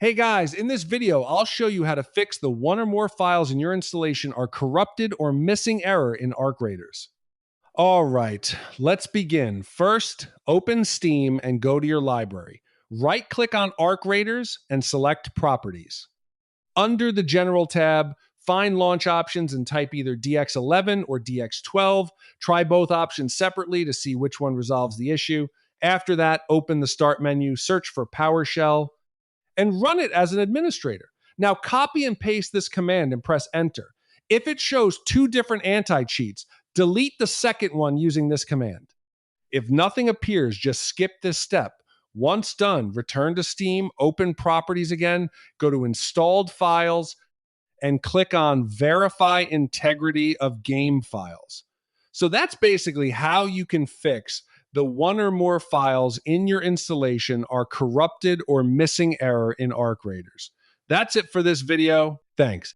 Hey guys, in this video, I'll show you how to fix the one or more files in your installation are corrupted or missing error in Arc Raiders. All right, let's begin. First, open Steam and go to your library. Right-click on Arc Raiders and select Properties. Under the General tab, find launch options and type either DX11 or DX12. Try both options separately to see which one resolves the issue. After that, open the Start menu, search for PowerShell, and run it as an administrator. Now, copy and paste this command and press enter. If it shows two different anti-cheats, delete the second one using this command. If nothing appears, just skip this step. Once done, return to Steam, open Properties again, go to Installed Files, and click on Verify Integrity of Game Files. So that's basically how you can fix the one or more files in your installation are corrupted or missing error in Arc Raiders. That's it for this video. Thanks.